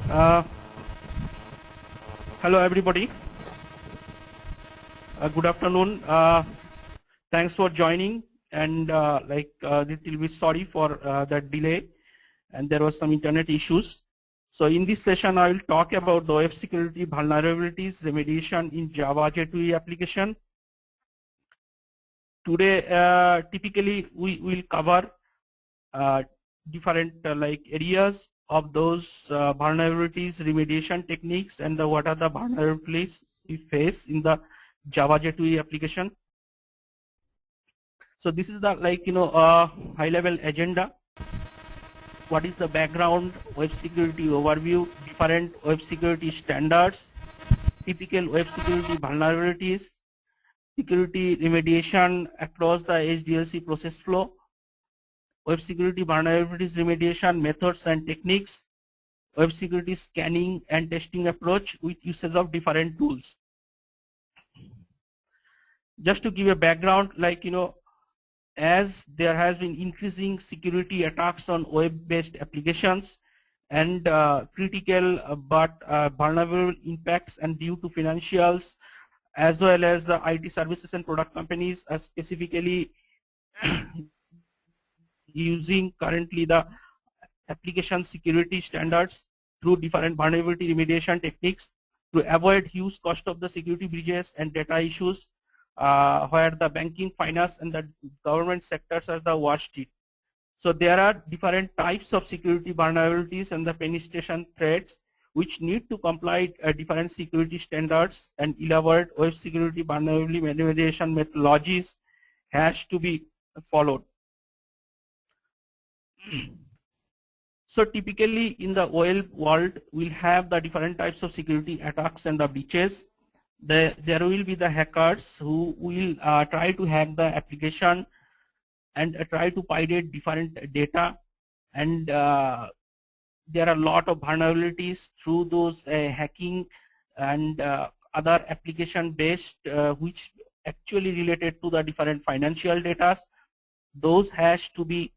Uh, Hello, everybody. Good afternoon. Thanks for joining. And little bit sorry for that delay. And there was some internet issues. So in this session, I will talk about the web security vulnerabilities remediation in Java J2E application. Today, typically we will cover different areas of those vulnerabilities, remediation techniques, and what are the vulnerabilities we face in the Java J2E application. So this is the high-level agenda. What is the background, web security overview, different web security standards, typical web security vulnerabilities, security remediation across the HDLC process flow, web security vulnerabilities remediation methods and techniques, web security scanning and testing approach with usage of different tools. Just to give a background, as there has been increasing security attacks on web-based applications and critical but vulnerable impacts, and due to financials as well as the IT services and product companies are specifically using currently the application security standards through different vulnerability remediation techniques to avoid huge cost of the security breaches and data issues, where the banking, finance, and the government sectors are the worst hit. So there are different types of security vulnerabilities and the penetration threats which need to comply different security standards, and elaborate web security vulnerability remediation methodologies has to be followed. So typically in the web world, we'll have the different types of security attacks and the breaches. There will be the hackers who will try to hack the application and try to pirate different data, and there are a lot of vulnerabilities through those hacking and other application based which actually related to the different financial data. Those has to be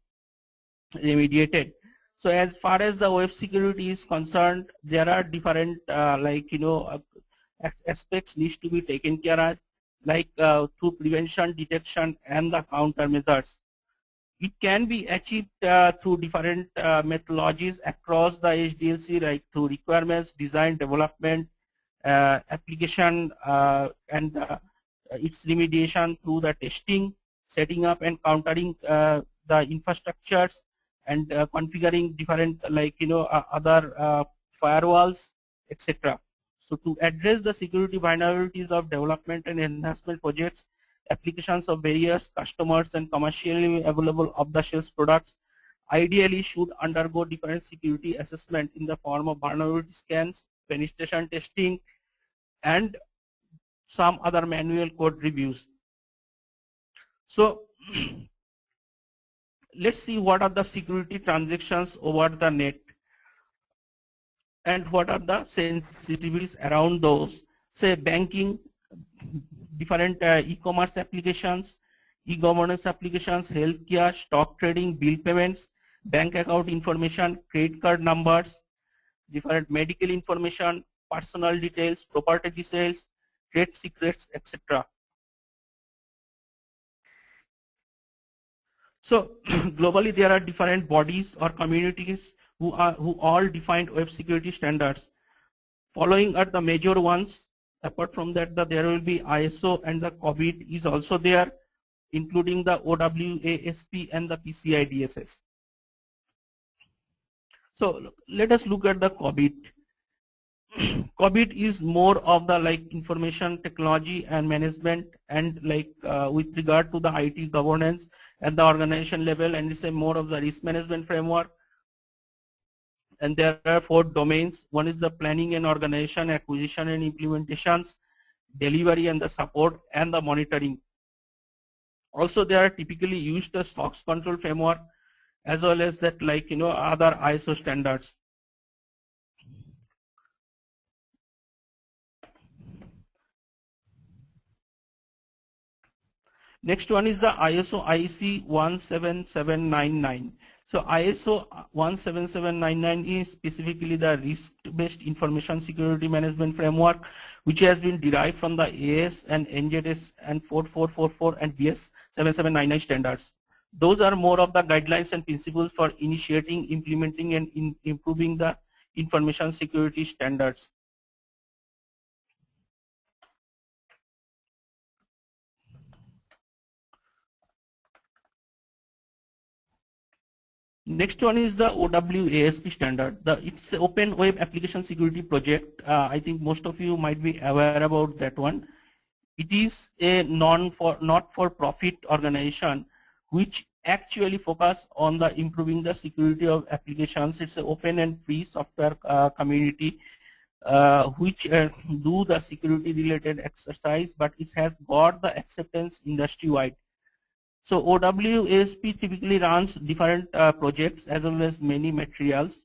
remediated. So as far as the web security is concerned, there are different aspects needs to be taken care of, through prevention, detection, and the countermeasures. It can be achieved through different methodologies across the HDLC, like through requirements, design, development, application, and its remediation through the testing, setting up and countering the infrastructures, and configuring different other firewalls, etc. So to address the security vulnerabilities of development and enhancement projects, applications of various customers and commercially available off-the-shelf products ideally should undergo different security assessment in the form of vulnerability scans, penetration testing, and some other manual code reviews. So let's see what are the security transactions over the net and what are the sensitivities around those. Say banking, different e-commerce applications, e-governance applications, healthcare, stock trading, bill payments, bank account information, credit card numbers, different medical information, personal details, property details, trade secrets, etc. So globally, there are different bodies or communities who all defined web security standards. Following are the major ones. Apart from that, there will be ISO, and the COBIT is also there, including the OWASP and the PCI DSS. So let us look at the COBIT. COBIT is more of the information technology and management, and with regard to the IT governance at the organization level, and it's a more of the risk management framework. And there are 4 domains. One is the planning and organization, acquisition and implementations, delivery and the support, and the monitoring. Also, they are typically used as SOX control framework, as well as that other ISO standards. Next one is the ISO IEC 17799. So ISO 17799 is specifically the risk-based information security management framework, which has been derived from the AS and NZS and 4444 and BS 7799 standards. Those are more of the guidelines and principles for initiating, implementing, and improving the information security standards. Next one is the OWASP standard. It's an Open Web Application Security Project. I think most of you might be aware about that one. It is a not-for-profit organization which actually focus on the improving the security of applications. It's an open and free software community which do the security related exercise, but it has got the acceptance industry-wide. So OWASP typically runs different projects as well as many materials,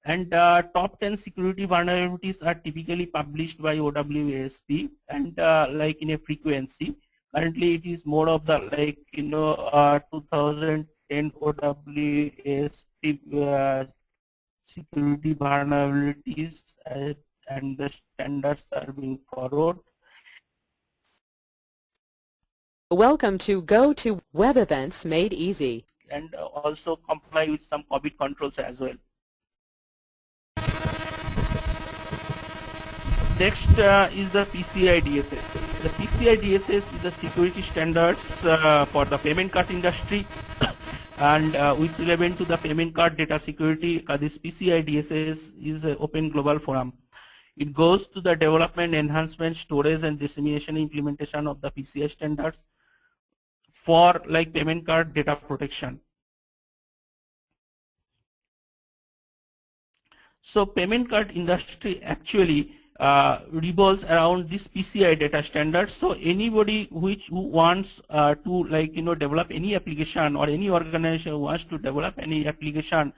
and top 10 security vulnerabilities are typically published by OWASP and like in a frequency. Currently it is more of the 2010 OWASP security vulnerabilities and the standards are being followed. Welcome to Go to Web Events Made Easy. And also comply with some COVID controls as well. Next is the PCI DSS. The PCI DSS is the security standards for the payment card industry and with relevant to the payment card data security, this PCI DSS is an open global forum. It goes to the development, enhancement, storage and dissemination implementation of the PCI standards for like payment card data protection. So payment card industry actually revolves around this PCI data standards. So anybody who wants to develop any application, or any organization who wants to develop any application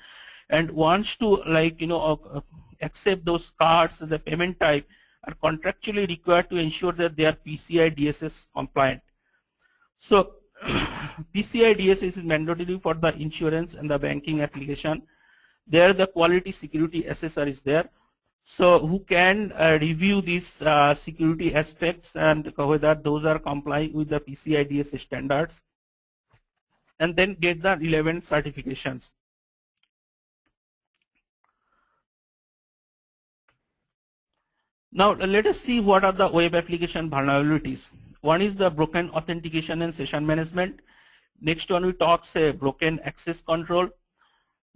and wants to accept those cards as a payment type, are contractually required to ensure that they are PCI DSS compliant. So PCI DSS is mandatory for the insurance and the banking application. There the quality security assessor is there, so who can review these security aspects and whether those are complying with the PCI DSS standards, and then get the relevant certifications. Now let us see what are the web application vulnerabilities. One is the broken authentication and session management. Next one we talk broken access control.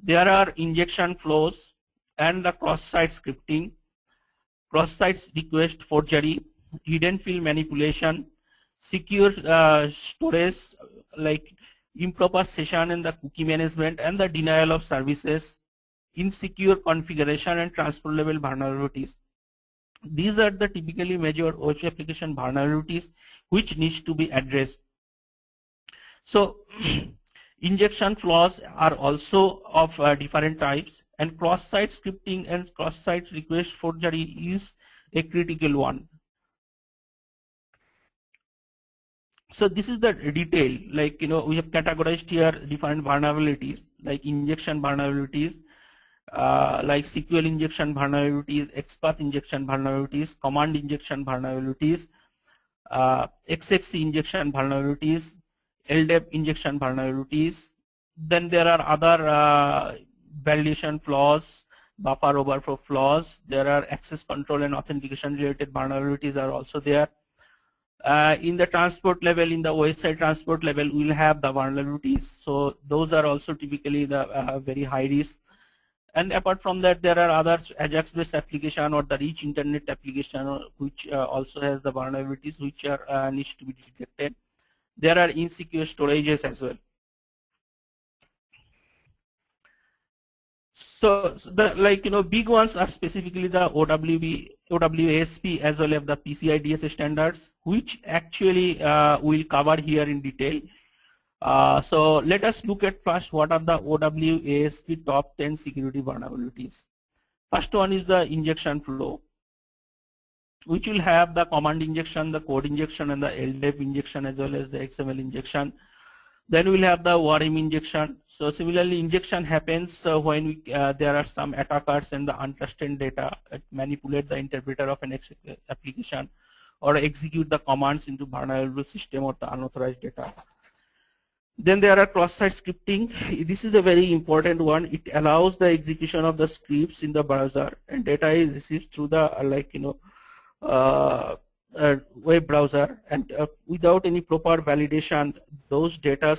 There are injection flows and the cross-site scripting, cross-site request forgery, hidden field manipulation, secure storage like improper session and the cookie management, and the denial of services, insecure configuration and transport level vulnerabilities. These are the typically major web application vulnerabilities which needs to be addressed. So injection flaws are also of different types, and cross-site scripting and cross-site request forgery is a critical one. So this is the detail, we have categorized here different vulnerabilities like injection vulnerabilities, like SQL injection vulnerabilities, XPath injection vulnerabilities, command injection vulnerabilities, XFC injection vulnerabilities, LDAP injection vulnerabilities. Then there are other validation flaws, buffer overflow flaws. There are access control and authentication related vulnerabilities are also there. In the transport level, in the website transport level, we will have the vulnerabilities. So those are also typically the very high risk. And apart from that, there are other Ajax-based application or the rich internet application which also has the vulnerabilities which are needs to be detected. There are insecure storages as well. So the big ones are specifically the OWASP as well as the PCI DSS standards, which actually we'll cover here in detail. So let us look at first what are the OWASP top 10 security vulnerabilities. First one is the injection flow, which will have the command injection, the code injection, and the LDAP injection as well as the XML injection. Then we'll have the ORM injection. So similarly, injection happens when there are some attackers and the untrusted data manipulate the interpreter of an application or execute the commands into vulnerable system or the unauthorized data. Then there are cross-site scripting. This is a very important one. It allows the execution of the scripts in the browser, and data is received through the web browser, and without any proper validation, those data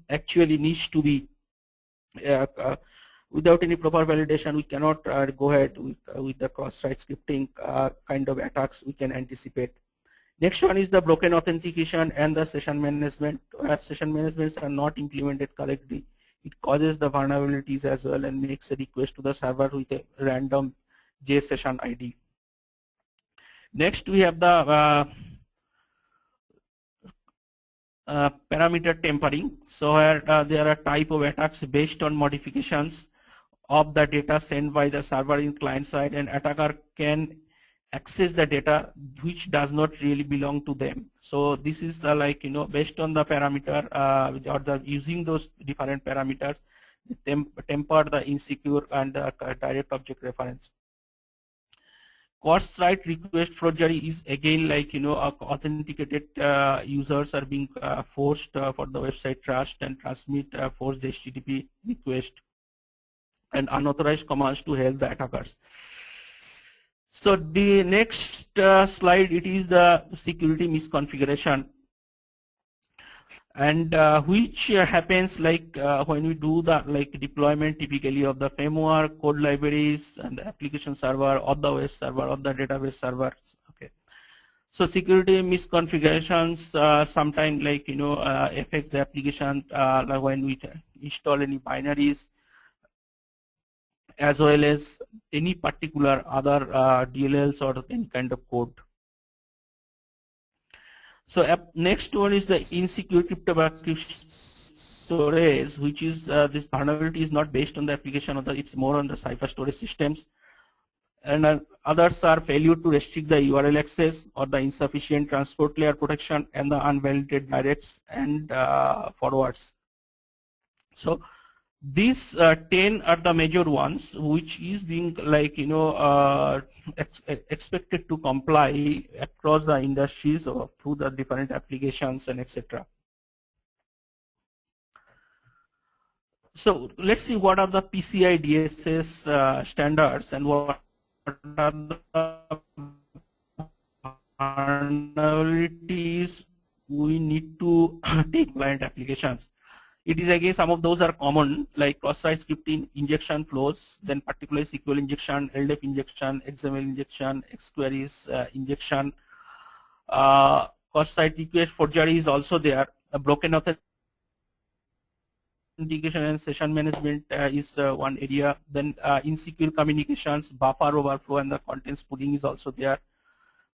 actually needs to be without any proper validation, we cannot go ahead with the cross-site scripting kind of attacks we can anticipate. Next one is the broken authentication and the session management. Where session managements are not implemented correctly, it causes the vulnerabilities as well and makes a request to the server with a random JSession ID. Next, we have the parameter tampering. So where there are type of attacks based on modifications of the data sent by the server in client side, and attacker can access the data which does not really belong to them. So this is based on the parameter or the using those different parameters, temper the insecure and the direct object reference. Cross-site request forgery is again authenticated users are being forced for the website trust and transmit forced HTTP request and unauthorized commands to help the attackers. So the next slide, it is the security misconfiguration, and which happens when we do the deployment typically of the framework, code libraries, and the application server or the web server or the database server. Okay, so security misconfigurations sometimes affect the application like when we install any binaries, as well as any particular other DLLs or any kind of code. So next one is the insecure cryptographic storage, which is this vulnerability is not based on the application, or it's more on the cipher storage systems. And others are failure to restrict the URL access or the insufficient transport layer protection and the unvalidated directs and forwards. So these 10 are the major ones which is being expected to comply across the industries or through the different applications and etc. So let's see what are the PCI DSS standards and what are the vulnerabilities we need to take client applications. It is again, some of those are common, like cross-site scripting, injection flows, then particularly SQL injection, LDAP injection, XML injection, XQueries injection. Cross-site request forgery is also there. A broken authentication and session management is one area. Then insecure communications, buffer overflow, and the contents pooling is also there.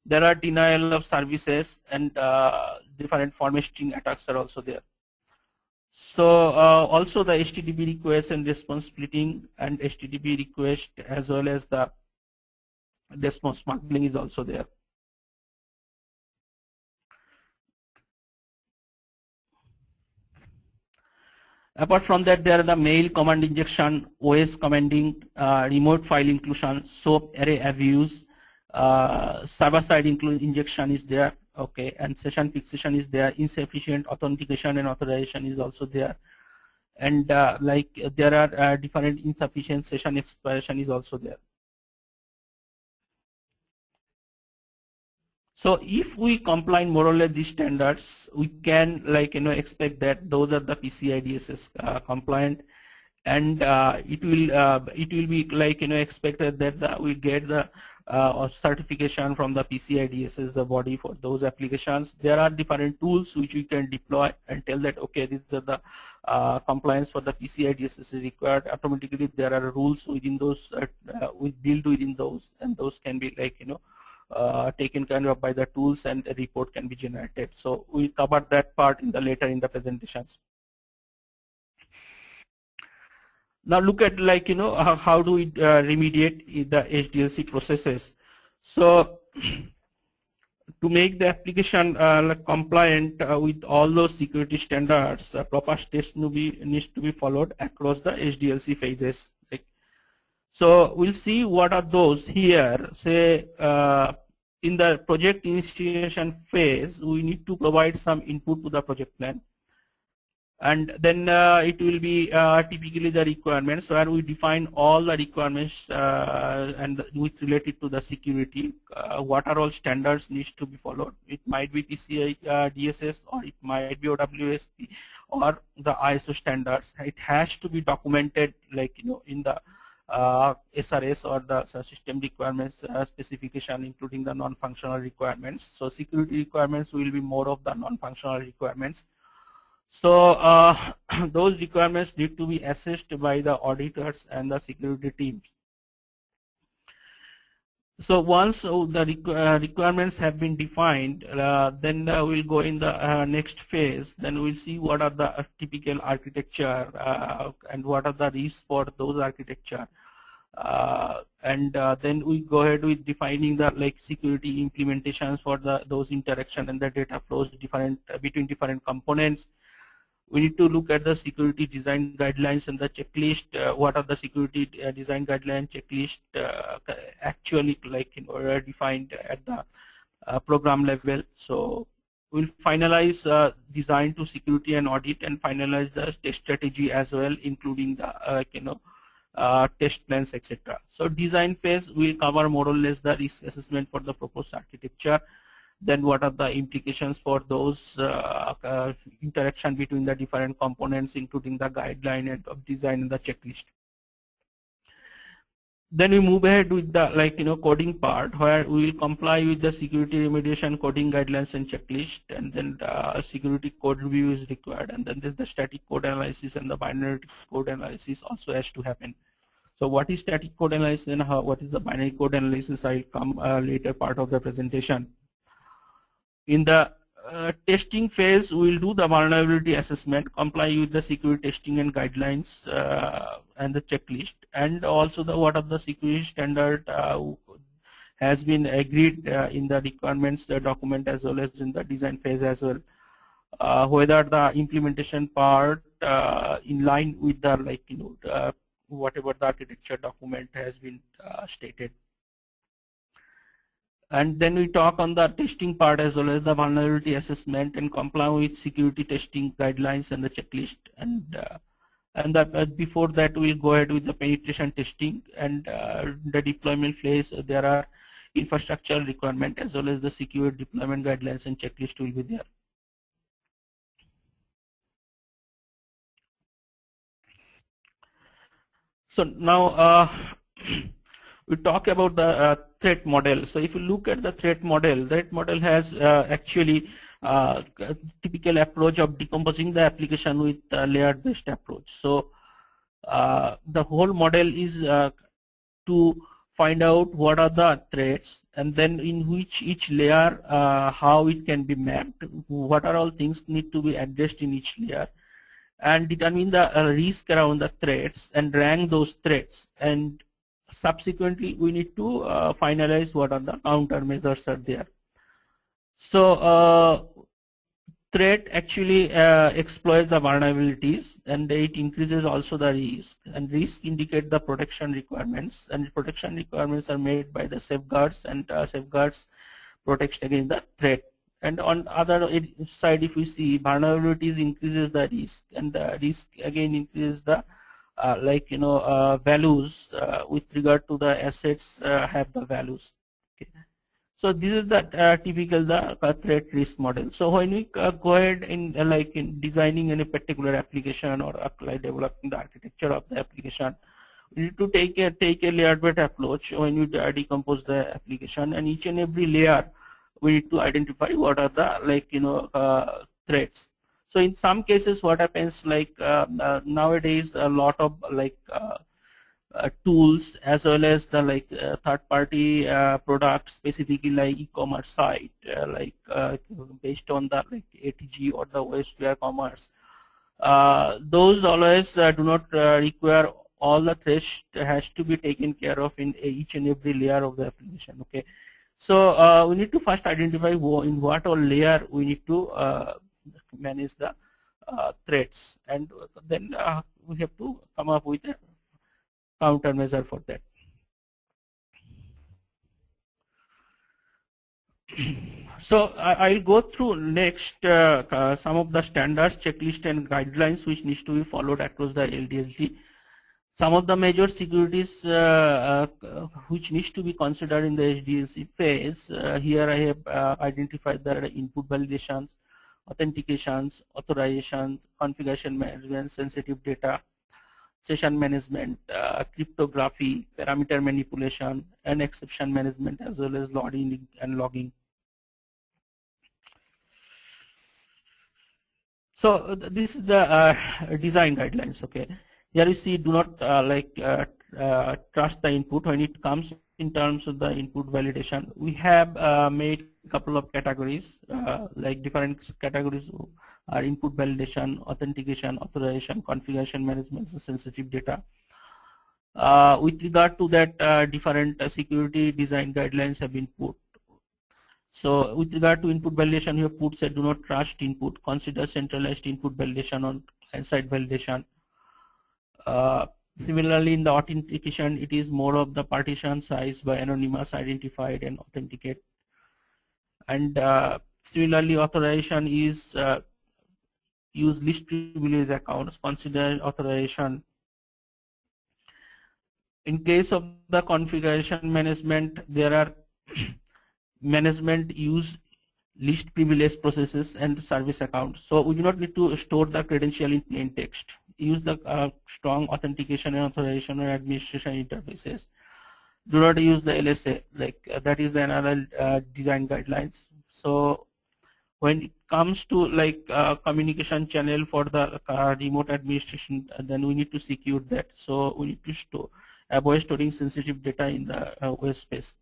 There are denial of services and different formatting attacks are also there. So also the HTTP request and response splitting and HTTP request as well as the response smuggling is also there. Apart from that, there are the mail command injection, OS commanding, remote file inclusion, SOAP array abuse, server-side injection is there. Okay, and session fixation is there, insufficient authentication and authorization is also there, and there are different insufficient session expiration is also there. So if we comply more or less these standards, we can expect that those are the PCI DSS compliant, and it will be expected that we get the certification from the PCI DSS, the body for those applications. There are different tools which we can deploy and tell that, okay, these are the compliance for the PCI DSS is required. Automatically there are rules within those, we build within those, and those can be taken care of by the tools, and a report can be generated. So we'll cover that part in the later in the presentations. Now look at how do we remediate the HDLC processes. So to make the application like compliant with all those security standards, proper steps needs to be followed across the SDLC phases. Like, so we'll see what are those here. Say in the project initiation phase, we need to provide some input to the project plan. And then it will be typically the requirements where we define all the requirements and with related to the security. What are all standards needs to be followed. It might be PCI DSS, or it might be OWSP, or the ISO standards. It has to be documented, like in the SRS or the system requirements specification, including the non-functional requirements. So security requirements will be more of the non-functional requirements. So those requirements need to be assessed by the auditors and the security teams. So once the requirements have been defined, then we'll go in the next phase. Then we'll see what are the typical architecture and what are the risks for those architecture. And then we go ahead with defining the security implementations for those interaction and the data flows between different components. We need to look at the security design guidelines and the checklist. What are the security design guideline checklist actually defined at the program level. So we'll finalize design to security and audit, and finalize the test strategy as well, including the test plans, etc. So design phase will cover more or less the risk assessment for the proposed architecture. Then what are the implications for those interaction between the different components, including the guideline and of design and the checklist. Then we move ahead with the coding part, where we will comply with the security remediation coding guidelines and checklist, and then the security code review is required, and then the static code analysis and the binary code analysis also has to happen. So what is static code analysis and what is the binary code analysis? I'll come later part of the presentation. In the testing phase, we will do the vulnerability assessment, comply with the security testing and guidelines and the checklist, and also what are the security standard has been agreed in the requirements the document, as well as in the design phase as well. Whether the implementation part in line with the whatever the architecture document has been stated. And then we talk on the testing part as well as the vulnerability assessment and comply with security testing guidelines and the checklist. And before that, we'll go ahead with the penetration testing and the deployment phase. There are infrastructure requirement as well as the secure deployment guidelines and checklist will be there. So now we talk about the threat model. So if you look at the threat model has actually a typical approach of decomposing the application with a layer-based approach. So the whole model is to find out what are the threats, and then in which each layer how it can be mapped, what are all things need to be addressed in each layer, and determine the risk around the threats and rank those threats, and subsequently we need to finalize what are the countermeasures are there. So threat actually exploits the vulnerabilities, and it increases also the risk, and risk indicate the protection requirements, and protection requirements are made by the safeguards, and safeguards protect against the threat. And on other side, if we see vulnerabilities increases the risk, and the risk again increases the values with regard to the assets have the values. Okay. So this is the typical threat risk model. So when we go ahead in in designing any particular application or developing the architecture of the application, we need to take a layer-based approach when you decompose the application, and each and every layer we need to identify what are the threats. So in some cases, what happens nowadays a lot of tools as well as the third-party products, specifically like e-commerce site, based on the ATG or the Westware Commerce. Those always do not require all the threats has to be taken care of in each and every layer of the application. Okay. So we need to first identify in what all layer we need to manage the threats, and then we have to come up with a countermeasure for that. So I'll go through next some of the standards, checklist and guidelines which needs to be followed across the LDLT. Some of the major securities which needs to be considered in the SDLC phase. Here I have identified the input validations, authentications, authorization, configuration management, sensitive data, session management, cryptography, parameter manipulation, and exception management, as well as logging and logging. So this is the design guidelines. Okay, here you see, do not trust the input when it comes in terms of the input validation. We have made a couple of categories, like different categories are input validation, authentication, authorization, configuration management, sensitive data. With regard to that, different security design guidelines have been put. So with regard to input validation, you have put, say, do not trust input, consider centralized input validation on client-side validation. Similarly, in the authentication, it is more of the partition size by anonymous, identified, and authenticate. And similarly, authorization is use least privilege accounts, consider authorization. In case of the configuration management, there are management use least privilege processes and service accounts. So we do not need to store the credential in plain text. Use the strong authentication and authorization or administration interfaces. Do not use the LSA, like that is the another design guidelines. So when it comes to like communication channel for the remote administration, then we need to secure that. So we need to avoid storing sensitive data in the web space.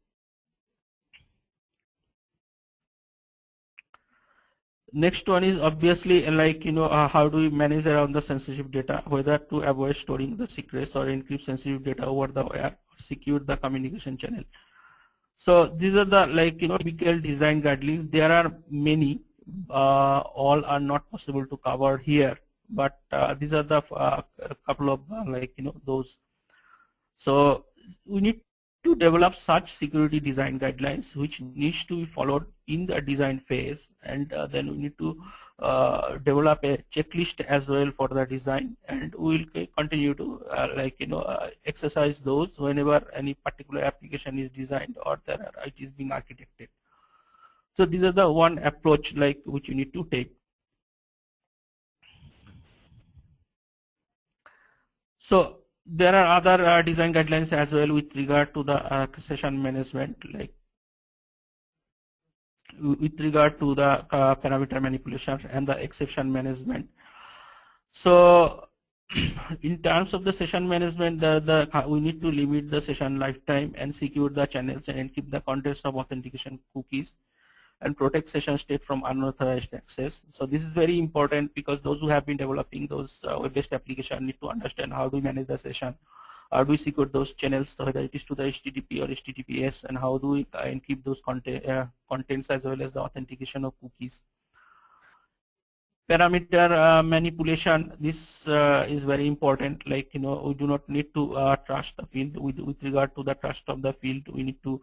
Next one is obviously like, how do we manage around the sensitive data, whether to avoid storing the secrets or encrypt sensitive data over the wire, or secure the communication channel. So these are the typical design guidelines. There are many, all are not possible to cover here, but these are the couple of those. So we need to develop such security design guidelines which needs to be followed in the design phase, and then we need to develop a checklist as well for the design, and we will continue to exercise those whenever any particular application is designed or it is being architected. So these are the one approach which you need to take. So there are other design guidelines as well with regard to the session management, like with regard to the parameter manipulation and the exception management. So in terms of the session management, we need to limit the session lifetime and secure the channels and keep the contents of authentication cookies and protect session state from unauthorized access. So this is very important because those who have been developing those web-based applications need to understand how do we manage the session, how do we secure those channels, whether it is to the HTTP or HTTPS, and how do we encrypt those contents as well as the authentication of cookies. Parameter manipulation, this is very important. We do not need to trust the field. With regard to the trust of the field, we need to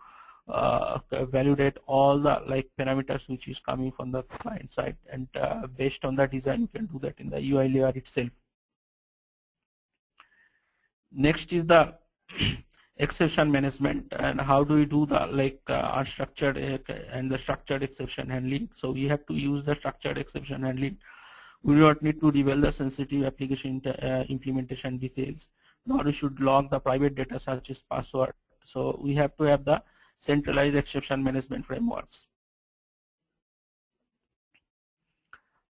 validate all the parameters which is coming from the client side, and based on the design you can do that in the UI layer itself. Next is the exception management, and how do we do the unstructured and the structured exception handling. So we have to use the structured exception handling. We do not need to reveal the sensitive application implementation details, nor we should log the private data such as password. So we have to have the centralized exception management frameworks.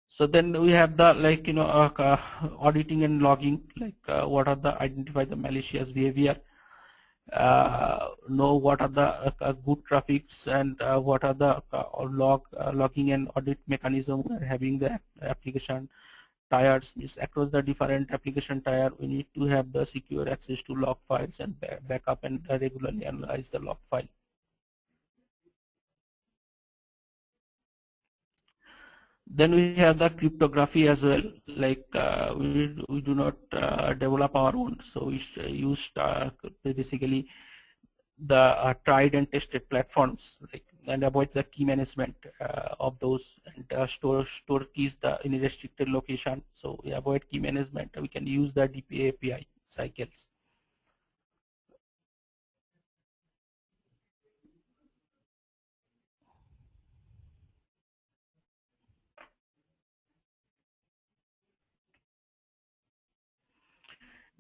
So then we have the auditing and logging, what are the identify the malicious behavior, know what are the good traffics, and what are the logging and audit mechanism we are having the application tiers. Is across the different application tier, we need to have the secure access to log files and backup and regularly analyze the log file. Then we have the cryptography as well. Like we do not develop our own, so we use basically the tried and tested platforms, like, and avoid the key management of those, and store keys in a restricted location. So we avoid key management. We can use the DPA API cycles.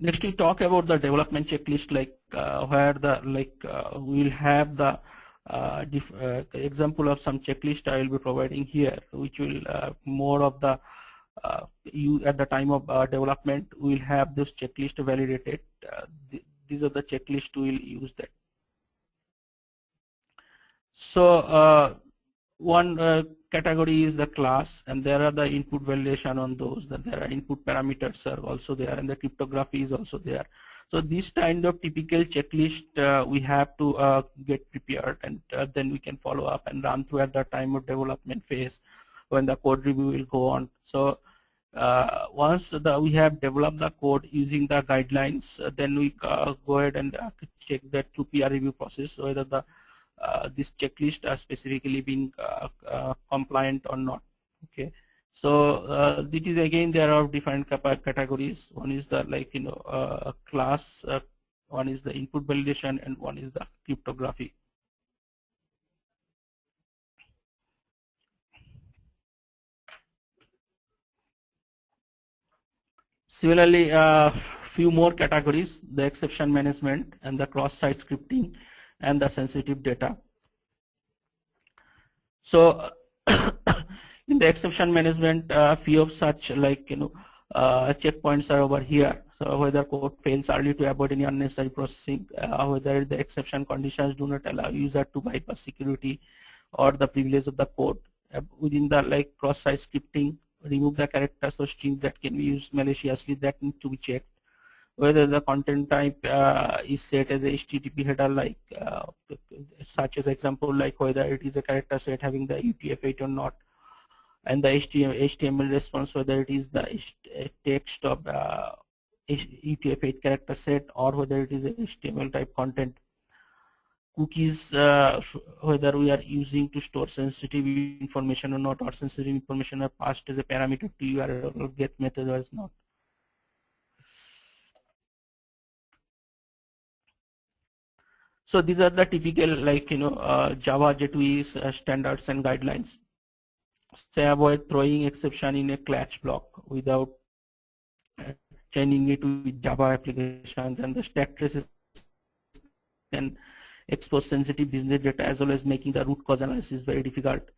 Next, we talk about the development checklist, like where the we'll have the example of some checklist I will be providing here, which will more of the you at the time of development we will have this checklist validated. These are the checklist we will use that. So one category is the class, and there are the input validation on those. Then there are input parameters are also there, and the cryptography is also there. So this kind of typical checklist we have to get prepared, and then we can follow up and run through at the time of development phase when the code review will go on. So once we have developed the code using the guidelines, then we go ahead and check that through peer review process whether the this checklist are specifically being compliant or not. Okay, so this is again there are different categories. One is the class, one is the input validation, and one is the cryptography. Similarly, few more categories: the exception management and the cross-site scripting and the sensitive data. So in the exception management, few of such checkpoints are over here. So whether code fails early to avoid any unnecessary processing, whether the exception conditions do not allow user to bypass security or the privilege of the code. Within the cross-site scripting, remove the characters or strings that can be used maliciously, that need to be checked. Whether the content type is set as a HTTP header, such as example, like whether it is a character set having the UTF-8 or not, and the HTML response, whether it is the text of UTF-8 character set or whether it is a HTML type content. Cookies, whether we are using to store sensitive information or not, or sensitive information are passed as a parameter to URL or get method or is not. So these are the typical Java J2E standards and guidelines. Say avoid throwing exception in a catch block without chaining it with Java applications, and the stack traces can expose sensitive business data as well as making the root cause analysis very difficult.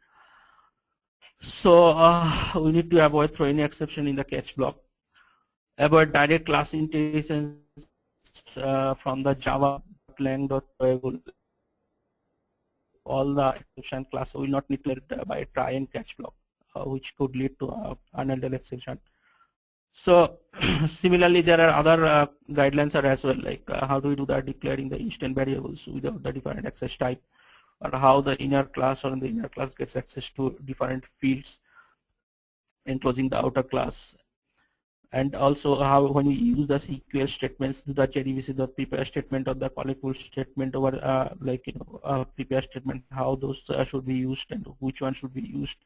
So we need to avoid throwing exception in the catch block. Avoid direct class inheritance from the Java lang.table. All the exception class will not declared by try and catch block, which could lead to unhandled exception. So similarly, there are other guidelines are as well, like how do we do that, declaring the instant variables without the different access type, or how the inner class or the inner class gets access to different fields, enclosing the outer class. And also how when we use the SQL statements, do the JDBC, the prepare statement or the collectible statement over prepare statement, how those should be used and which one should be used.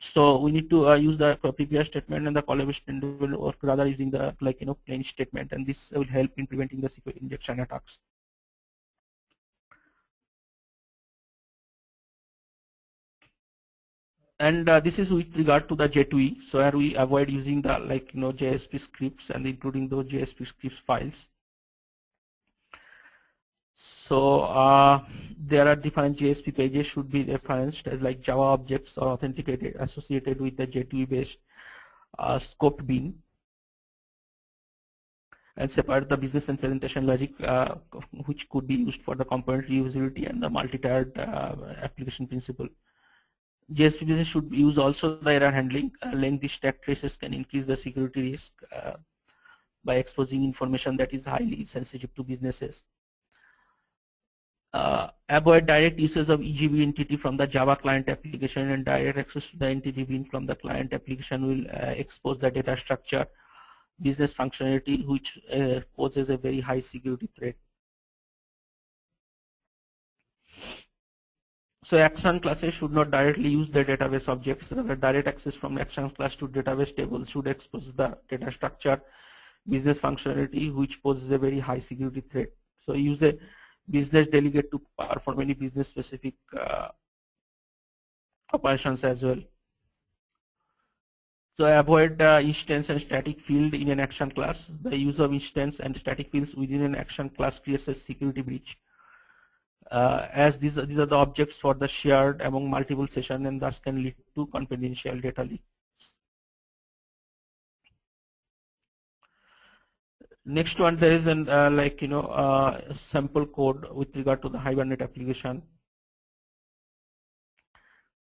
So we need to use the prepare statement and the callable statement will work rather using the plain statement, and this will help in preventing the SQL injection attacks. And this is with regard to the J2E. So where we avoid using the JSP scripts and including those JSP scripts files. So there are different JSP pages should be referenced as like Java objects or authenticated associated with the J2E based scoped bin, and separate the business and presentation logic which could be used for the component reusability and the multi-tiered application principle. JSP business should use also the error handling. Lengthy stack traces can increase the security risk by exposing information that is highly sensitive to businesses. Avoid direct usage of EGB entity from the Java client application, and direct access to the entity bean from the client application will expose the data structure, business functionality, which poses a very high security threat. So action classes should not directly use the database objects. Rather, direct access from action class to database table should expose the data structure, business functionality, which poses a very high security threat. So use a business delegate to perform any business specific operations as well. So avoid instance and static field in an action class. The use of instance and static fields within an action class creates a security breach. As these are the objects for the shared among multiple sessions, and thus can lead to confidential data leaks. Next one, there is an sample code with regard to the Hibernate application.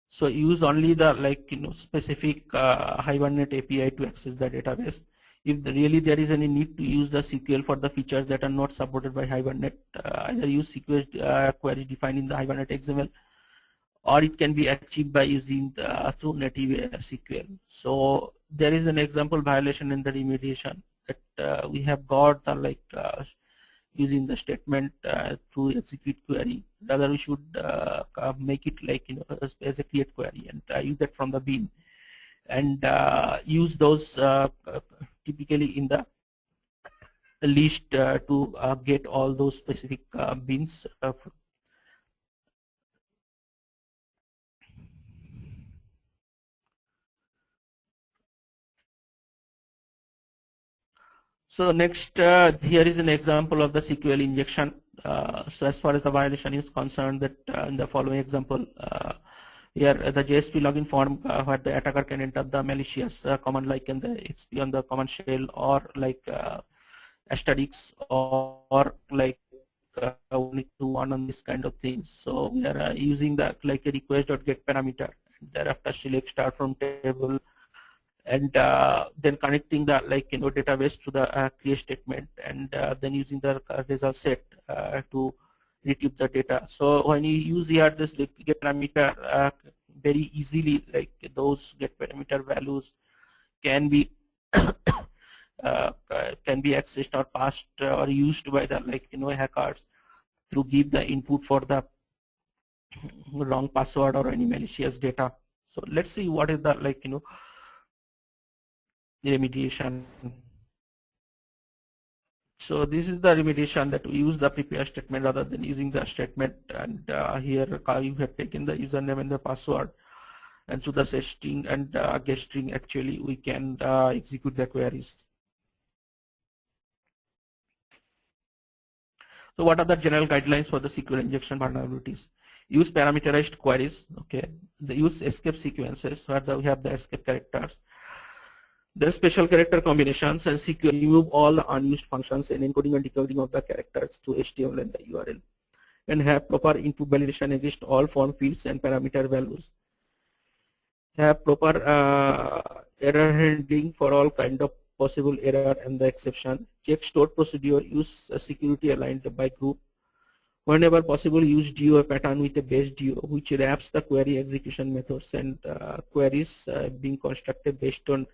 So use only the specific Hibernate API to access the database. If really there is any need to use the SQL for the features that are not supported by Hibernate, either use SQL queries defined in the Hibernate XML, or it can be achieved by using through native SQL. So there is an example violation in the remediation that we have got using the statement to execute query. Rather, we should make it as a create query and use that from the bean, and use those typically in the list to get all those specific beans. So next, here is an example of the SQL injection. So as far as the violation is concerned, that in the following example, here the JSP login form where the attacker can enter the malicious command like in the XP on the command shell, or asterisk, or we need to one on this kind of things. So we are using the a request.get parameter, and thereafter select start from table, and then connecting the database to the create statement, and then using the result set to retrieve the data. So when you use here this get parameter, very easily those get parameter values can be accessed or passed or used by the hackers to give the input for the wrong password or any malicious data. So let's see what is the remediation. So this is the remediation, that we use the prepare statement rather than using the statement, and here you have taken the username and the password, and through the set string and get string actually we can execute the queries. So what are the general guidelines for the SQL injection vulnerabilities? Use parameterized queries. Okay, the use escape sequences where we have the escape characters. There are special character combinations, and SQL remove all the unused functions and encoding and decoding of the characters to HTML and the URL, and have proper input validation against all form fields and parameter values. Have proper error handling for all kind of possible error and the exception. Check stored procedure. Use security aligned by group. Whenever possible, use DO pattern with a base DO, which wraps the query execution methods and queries being constructed based on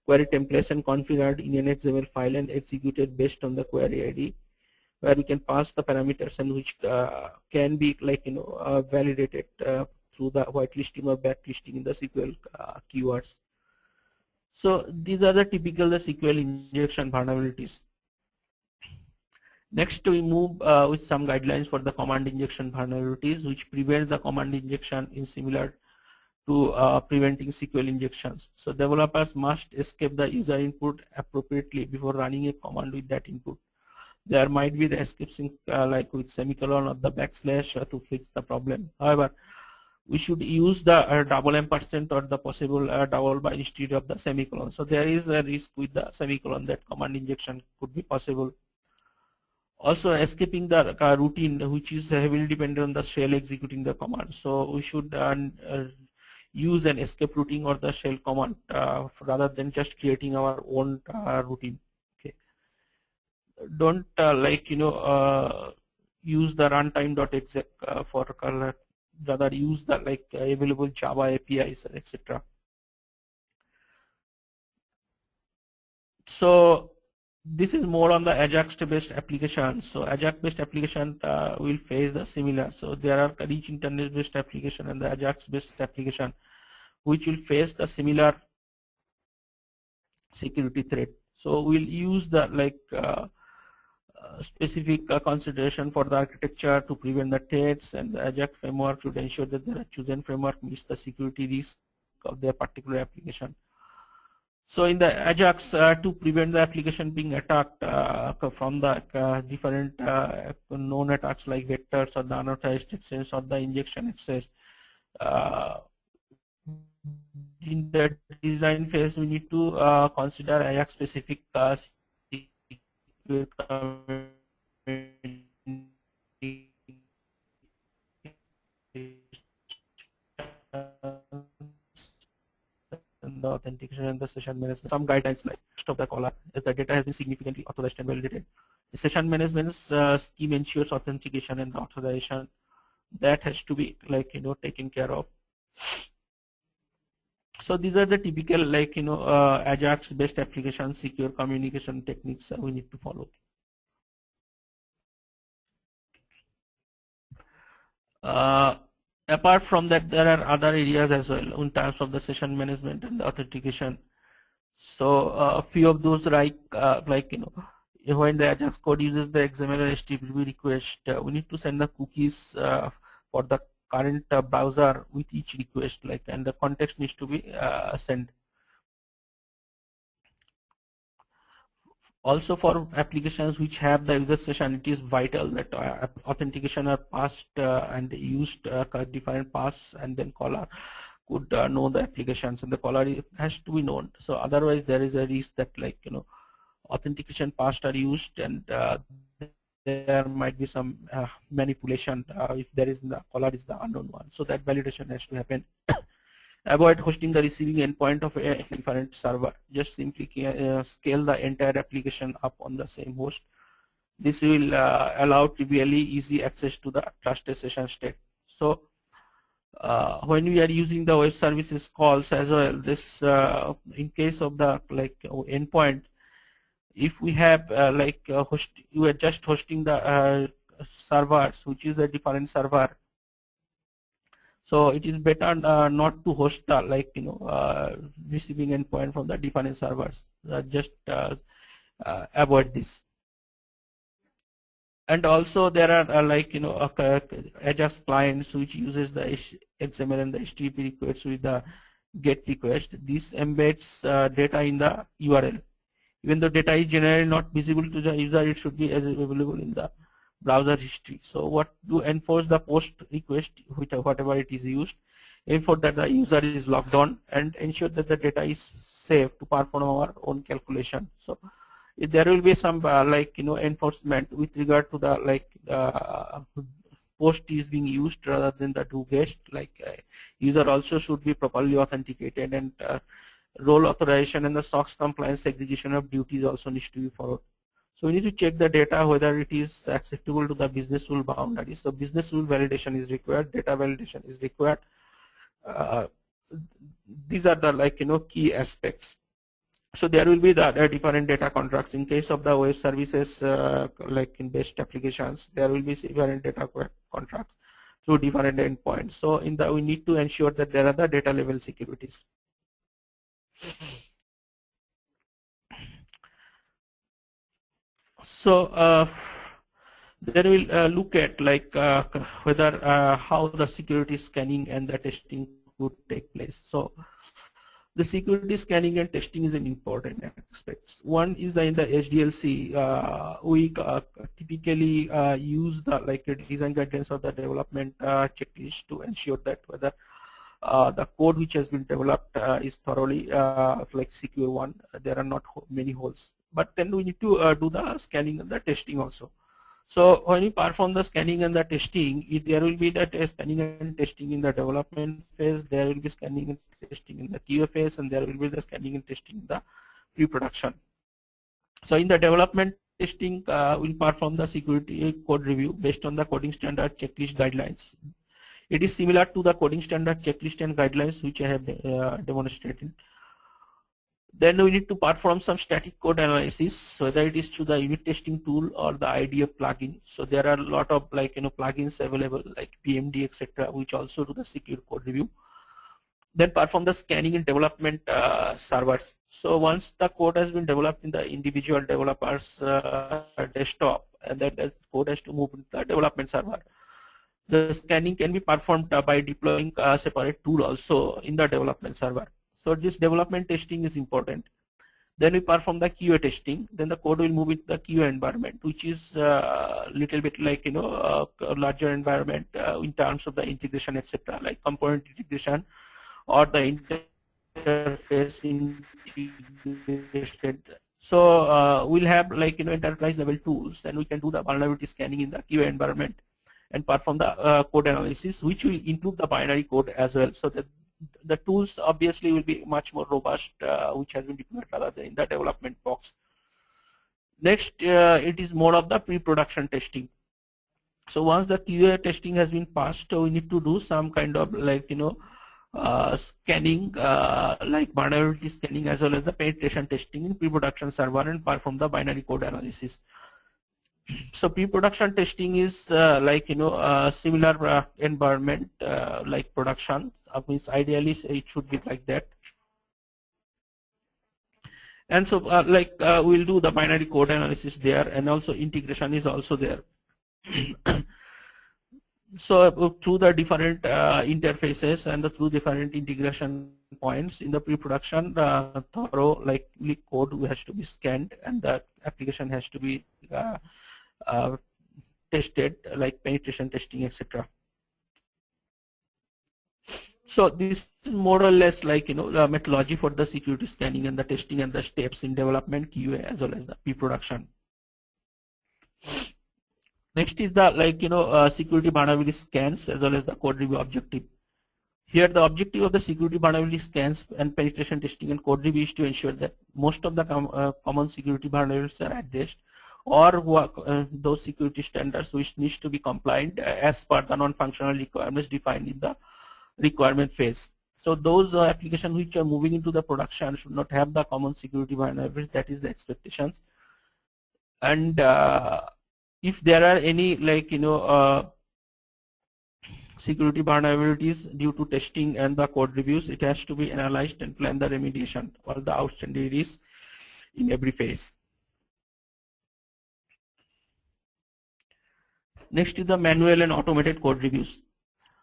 query templates and configured in an XML file and executed based on the query ID, where we can pass the parameters and which can be validated through the whitelisting or blacklisting in the SQL keywords. So these are the typical SQL injection vulnerabilities. Next, we move with some guidelines for the command injection vulnerabilities, which prevent the command injection in similar to preventing SQL injections. So developers must escape the user input appropriately before running a command with that input. There might be the escape with semicolon or the backslash to fix the problem. However, we should use the double ampersand or the possible double by instead of the semicolon. So there is a risk with the semicolon that command injection could be possible. Also, escaping the routine, which is heavily dependent on the shell executing the command. So we should use an escape routine or the shell command rather than just creating our own routine. Okay. Don't use the runtime.exec for rather use the available Java APIs, etc. So this is more on the Ajax-based application. So Ajax-based application will face the similar. So there are rich internet-based application and the Ajax-based application which will face the similar security threat. So we'll use the specific consideration for the architecture to prevent the threats, and the Ajax framework should ensure that the chosen framework meets the security risk of their particular application. So in the Ajax, to prevent the application being attacked from the different known attacks like vectors or the unauthorized access or the injection access, in the design phase we need to consider Ajax specific and the authentication and the session management. Some guidelines like of the caller as the data has been significantly authorized and validated. The session management scheme ensures authentication and the authorization that has to be taken care of. So these are the typical Ajax based application secure communication techniques we need to follow. Apart from that, there are other areas as well in terms of the session management and the authentication. So a few of those when the Ajax code uses the XML or HTTP request, we need to send the cookies for the current browser with each request, and the context needs to be sent. Also for applications which have the user session, it is vital that authentication are passed and used different pass, and then caller could know the applications, and the caller has to be known. So otherwise there is a risk that authentication passed are used, and there might be some manipulation if there is the caller is the unknown one. So that validation has to happen. Avoid hosting the receiving endpoint of a different server. Just simply scale the entire application up on the same host. This will allow trivially easy access to the trusted session state. So when we are using the web services calls as well, this in case of the endpoint, if we have you are just hosting the servers, which is a different server. So it is better not to host the receiving endpoint from the different servers. Just avoid this. And also there are Ajax clients which uses the XML and the HTTP requests with the GET request. This embeds data in the URL. Even though data is generally not visible to the user, it should be available in the browser history. So what to enforce the post request, whatever it is used, ensure that the user is logged on, and ensure that the data is safe to perform our own calculation. So if there will be some enforcement with regard to the post is being used rather than the do guest, user also should be properly authenticated, and role authorization and the SOX compliance execution of duties also needs to be followed. So we need to check the data whether it is acceptable to the business rule boundaries. So business rule validation is required, data validation is required. These are the key aspects. So there will be the different data contracts. In case of the web services in based applications, there will be different data contracts through different endpoints. So we need to ensure that there are the data level securities. So then we'll look at whether how the security scanning and the testing would take place. So the security scanning and testing is an important aspect. One is in the SDLC, we typically use the design guidelines or the development checklist to ensure that whether the code which has been developed is thoroughly secure one. There are not many holes. But then we need to do the scanning and the testing also. So when you perform the scanning and the testing, there will be the scanning and testing in the development phase, there will be scanning and testing in the QA phase, and there will be the scanning and testing in the pre-production. So in the development testing will perform the security code review based on the coding standard checklist guidelines. It is similar to the coding standard checklist and guidelines which I have demonstrated. Then we need to perform some static code analysis, whether it is through the unit testing tool or the IDF plugin. So there are a lot of plugins available like PMD, etc., which also do the secure code review. Then perform the scanning in development servers. So once the code has been developed in the individual developer's desktop, and then the code has to move into the development server. The scanning can be performed by deploying a separate tool also in the development server. So this development testing is important. Then we perform the QA testing. Then the code will move into the QA environment, which is a little bit like a larger environment in terms of the integration, etc., like component integration or the interface integration. So we'll have enterprise level tools, and we can do the vulnerability scanning in the QA environment and perform the code analysis, which will include the binary code as well, so that the tools obviously will be much more robust, which has been deployed rather than in the development box. Next, it is more of the pre-production testing. So once the QA testing has been passed, we need to do some kind of scanning, like vulnerability scanning, as well as the penetration testing in pre-production server and perform the binary code analysis. So pre-production testing is similar environment like production. Means ideally it should be like that. And so we'll do the binary code analysis there, and also integration is also there. So through the different interfaces and through different integration points in the pre-production, thorough code has to be scanned, and the application has to be tested, like penetration testing, etc. So this is more or less the methodology for the security scanning and the testing and the steps in development, QA, as well as the pre-production. Next is the security vulnerability scans as well as the code review objective. Here the objective of the security vulnerability scans and penetration testing and code review is to ensure that most of the common security vulnerabilities are addressed, or those security standards which needs to be compliant as per the non-functional requirements defined in the requirement phase. So those applications which are moving into the production should not have the common security vulnerabilities. That is the expectations. And if there are any security vulnerabilities due to testing and the code reviews, it has to be analyzed and plan the remediation or the outstanding risks in every phase. Next is the manual and automated code reviews.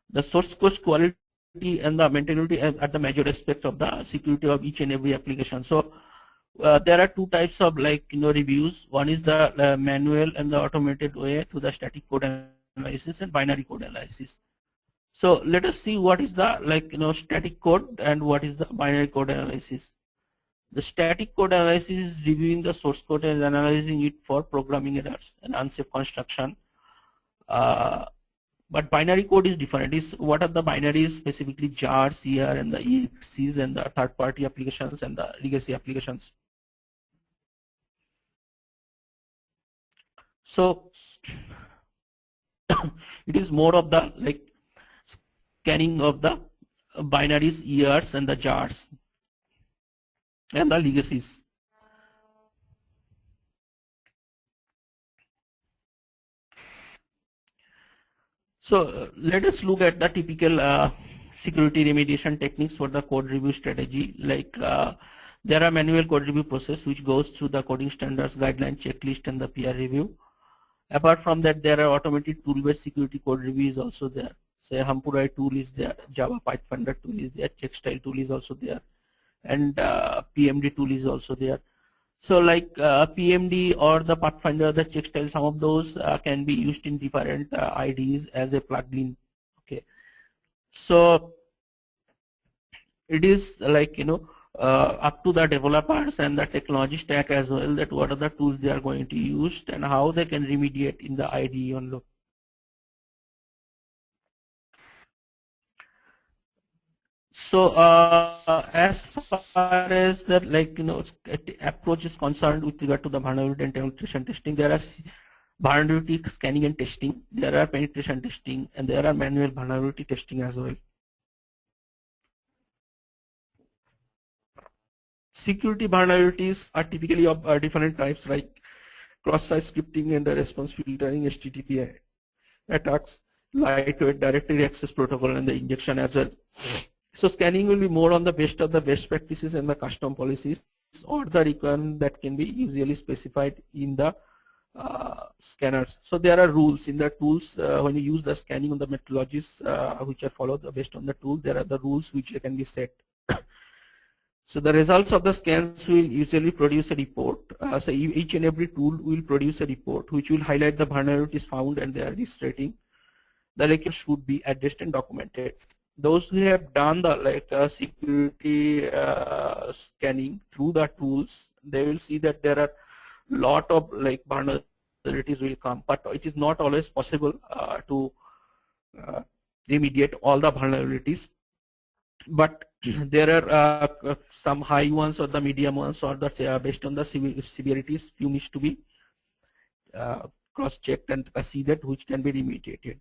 The source code quality and the maintainability are the major aspects of the security of each and every application. So there are two types of reviews. One is the manual and the automated way through the static code analysis and binary code analysis. So let us see what is the static code and what is the binary code analysis. The static code analysis is reviewing the source code and analyzing it for programming errors and unsafe construction. But binary code is different. What are the binaries? Specifically jar, CR, and the EXEs, and the third-party applications and the legacy applications. So it is more of the scanning of the binaries, ERs, and the jars, and the legacies. So let us look at the typical security remediation techniques for the code review strategy. There are manual code review process which goes through the coding standards, guideline, checklist, and the peer review. Apart from that, there are automated tool-based security code review is also there. Say Hampurai tool is there, Java Pathfinder tool is there, Checkstyle tool is also there, and PMD tool is also there. So PMD or the Pathfinder, the Checkstyle, some of those can be used in different IDEs as a plugin. Okay, so it is up to the developers and the technology stack as well, that what are the tools they are going to use and how they can remediate in the IDE on look. So as far as the approach is concerned with regard to the vulnerability and penetration testing, there are vulnerability scanning and testing, there are penetration testing, and there are manual vulnerability testing as well. Security vulnerabilities are typically of different types, like cross-site scripting and the response filtering, HTTP attacks, lightweight directory access protocol, and the injection as well. So scanning will be more on the best of the best practices and the custom policies, or the requirement that can be usually specified in the scanners. So there are rules in the tools when you use the scanning on the methodologies which are followed based on the tool. There are the rules which can be set. So the results of the scans will usually produce a report. So each and every tool will produce a report which will highlight the vulnerabilities found and their risk rating. The record should be addressed and documented. Those who have done the security scanning through the tools, they will see that there are lot of vulnerabilities will come, but it is not always possible to remediate all the vulnerabilities. But there are some high ones or the medium ones, or the based on the severities, few needs to be cross-checked and see that which can be remediated.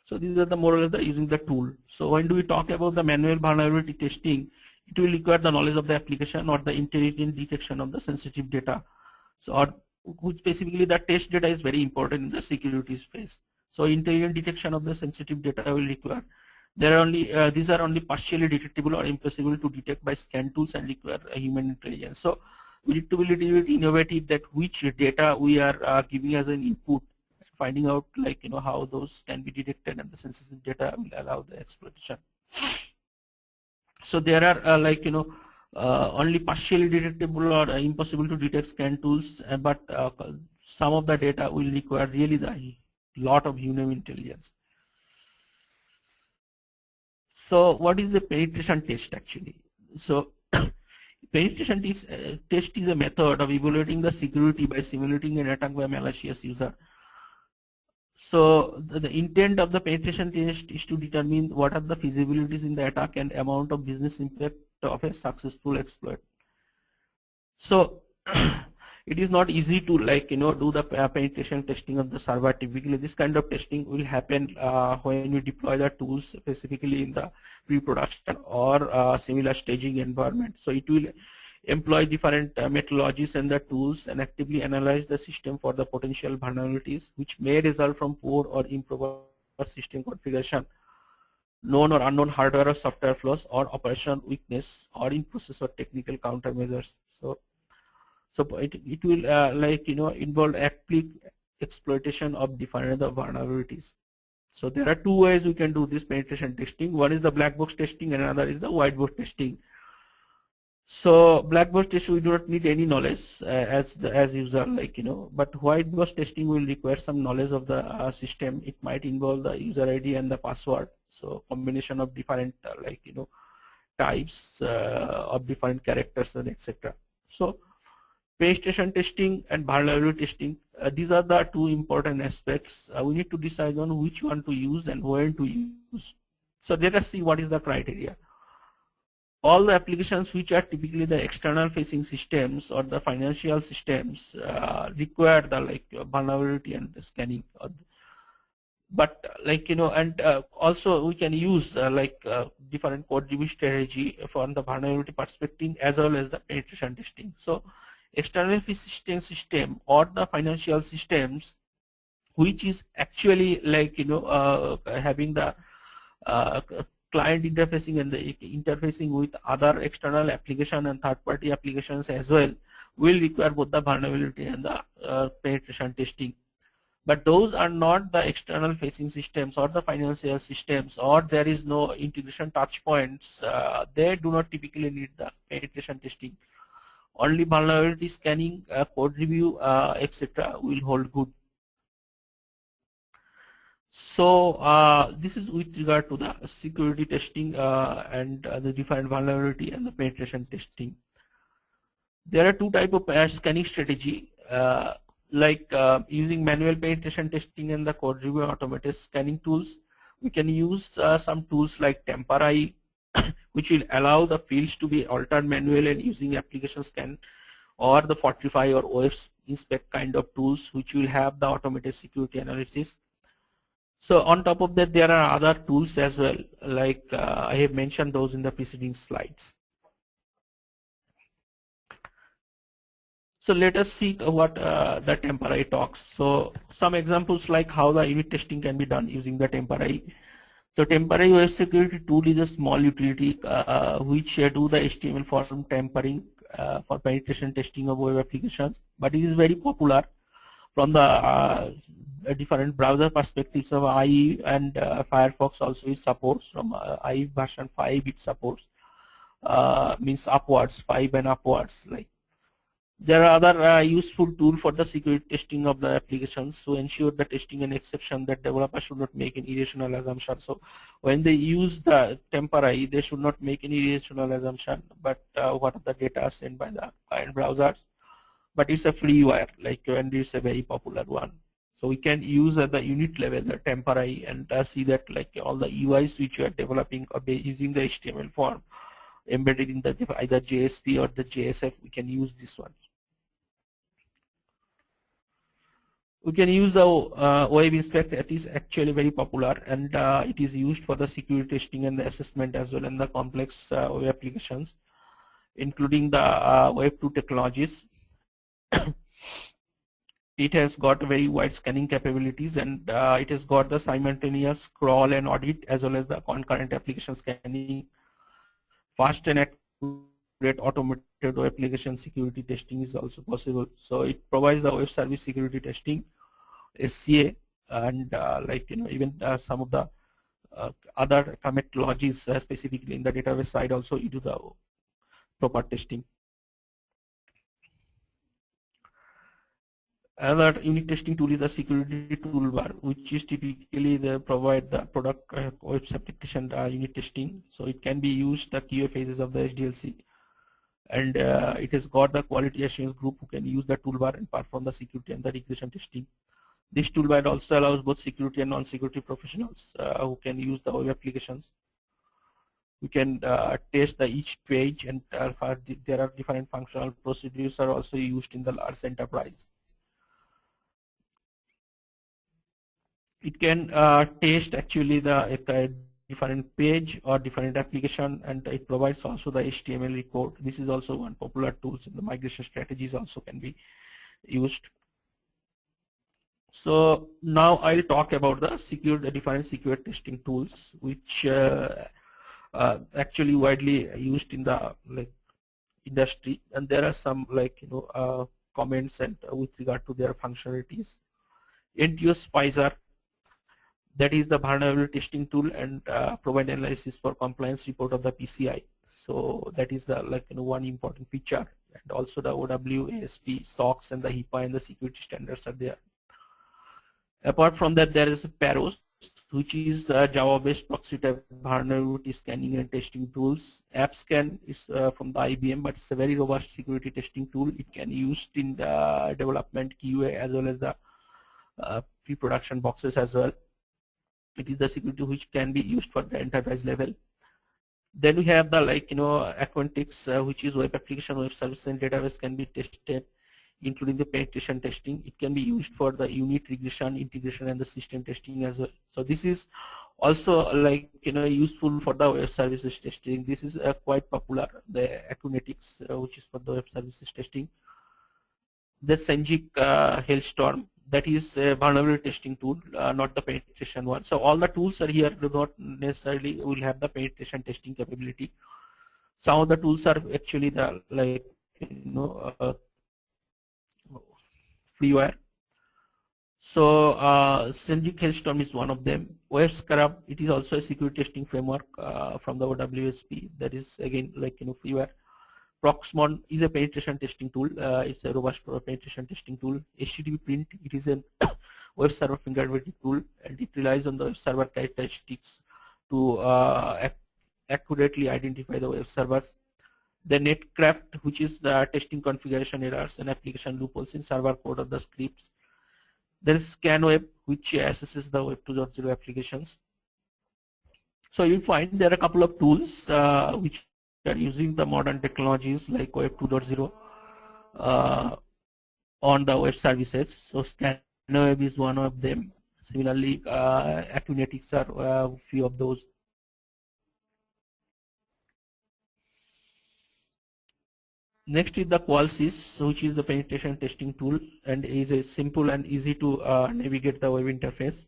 So these are the more or less the using the tool. So when do we talk about the manual vulnerability testing, it will require the knowledge of the application or the intelligent detection of the sensitive data. So or specifically the test data is very important in the security space. So intelligent detection of the sensitive data will require. There are only these are only partially detectable or impossible to detect by scan tools and require human intelligence. So we need to be a little bit innovative that which data we are giving as an input, finding out how those can be detected, and the sensitive data will allow the exploitation. So there are only partially detectable or impossible to detect scan tools, but some of the data will require really the lot of human intelligence. So what is the penetration test actually? So penetration test is a method of evaluating the security by simulating an attack by a malicious user. So the intent of the penetration test is to determine what are the feasibilities in the attack and amount of business impact of a successful exploit. So it is not easy to do the penetration testing of the server. Typically this kind of testing will happen when you deploy the tools specifically in the pre-production or similar staging environment. So it will employ different methodologies and the tools and actively analyze the system for the potential vulnerabilities which may result from poor or improper system configuration, known or unknown hardware or software flaws, or operational weakness, or in process or technical countermeasures. So it will involve exploitation of different vulnerabilities. So there are two ways we can do this penetration testing. One is the black box testing and another is the white box testing. So black box testing we do not need any knowledge as user but white box testing will require some knowledge of the system. It might involve the user ID and the password. So combination of different types of different characters and etc. So penetration testing and vulnerability testing, these are the two important aspects. We need to decide on which one to use and when to use. So let us see what is the criteria. All the applications which are typically the external facing systems or the financial systems require the vulnerability and the scanning. But and also we can use different code review strategy from the vulnerability perspective as well as the penetration testing. So external facing system or the financial systems which is actually having the client interfacing and the interfacing with other external application and third-party applications as well will require both the vulnerability and the penetration testing. But those are not the external facing systems or the financial systems, or there is no integration touch points. They do not typically need the penetration testing. Only vulnerability scanning, code review, etc. will hold good. So this is with regard to the security testing and the different vulnerability and the penetration testing. There are two types of scanning strategy, using manual penetration testing and the code review automated scanning tools. We can use some tools like Temporary, which will allow the fields to be altered manually and using application scan or the Fortify or OS inspect kind of tools, which will have the automated security analysis. So on top of that, there are other tools as well, like I have mentioned those in the preceding slides. So let us see what the Temporary talks. So some examples like how the unit testing can be done using the Temporary. So Temporary web security tool is a small utility which do the HTML form tampering for penetration testing of web applications, but it is very popular from the different browser perspectives of IE and Firefox also it supports. From IE version 5 it supports, means upwards, 5 and upwards. Like there are other useful tools for the security testing of the applications to ensure the testing and exception that developers should not make any irrational assumption. So when they use the Temporary, they should not make any irrational assumption, but what are the data sent by the client browsers. But it's a freeware, like, and it's a very popular one. So we can use at the unit level the Temporary and see that like all the UIs which you are developing or using the HTML form embedded in the either JSP or the JSF, we can use this one. We can use the web inspect. It is actually very popular, and it is used for the security testing and the assessment as well in the complex web applications, including the Web 2 technologies. It has got very wide scanning capabilities, and it has got the simultaneous crawl and audit as well as the concurrent application scanning. Fast and accurate automated web application security testing is also possible. So it provides the web service security testing, SCA, and like even some of the other methodologies specifically in the database side also you do the proper testing. Another unit testing tool is the security toolbar, which is typically they provide the product web application unit testing. So it can be used the QA phases of the SDLC, and it has got the quality assurance group who can use the toolbar and perform the security and the regression testing. This toolbar also allows both security and non-security professionals who can use the web applications. We can test the each page, and there are different functional procedures are also used in the large enterprise. It can test actually the different page or different application, and it provides also the HTML report. This is also one popular tool in the migration strategies also can be used. So now I'll talk about the different secure testing tools, which actually widely used in the industry, and there are some comments and with regard to their functionalities. NTO Spicer, that is the vulnerability testing tool, and provide analysis for compliance report of the PCI. So that is the one important feature, and also the OW, ASP, SOX, and the HIPAA and the security standards are there. Apart from that, there is Paros, which is Java-based proxy type vulnerability scanning and testing tools. AppScan is from the IBM, but it's a very robust security testing tool. It can be used in the development QA as well as the pre-production boxes as well. It is the security which can be used for the enterprise level. Then we have the Aquantix, which is web application, web service, and database can be tested, including the penetration testing. It can be used for the unit regression, integration, and the system testing as well. So this is also useful for the web services testing. This is quite popular, the Aquantix, which is for the web services testing. The Senjic Hailstorm, that is a vulnerability testing tool, not the penetration one. So all the tools are here do not necessarily will have the penetration testing capability. Some of the tools are actually the freeware. So Senjic Hailstorm is one of them. Web Scrub, it is also a security testing framework from the OWSP. That is again freeware. Proxmon is a penetration testing tool. It's a robust penetration testing tool. HTTP Print, it is a web server fingerprinting tool, and it relies on the web server characteristics to accurately identify the web servers. The Netcraft, which is the testing configuration errors and application loopholes in server code of the scripts. There is ScanWeb, which assesses the Web 2.0 applications. So you find there are a couple of tools which are using the modern technologies like Web 2.0 uh, on the web services. So ScanWeb is one of them. Similarly, Acunetics are a few of those. Next is the Qualsys, which is the penetration testing tool and is a simple and easy to navigate the web interface.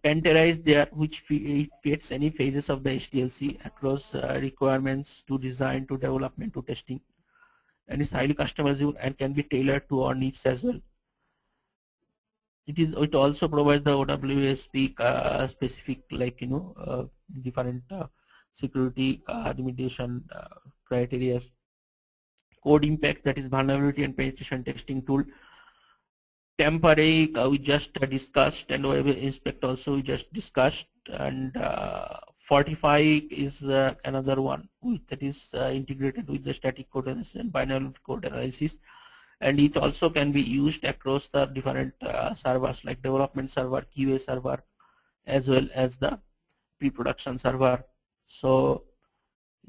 Pantera is there, which it fits any phases of the HDLC across requirements to design to development to testing, and is highly customizable and can be tailored to our needs as well. It also provides the OWASP specific, like different security remediation criteria. Code impact, that is vulnerability and penetration testing tool. Temporary we just discussed, and web inspect also we just discussed, and Fortify is another one that is integrated with the static code analysis and binary code analysis, and it also can be used across the different servers like development server, QA server, as well as the pre-production server. So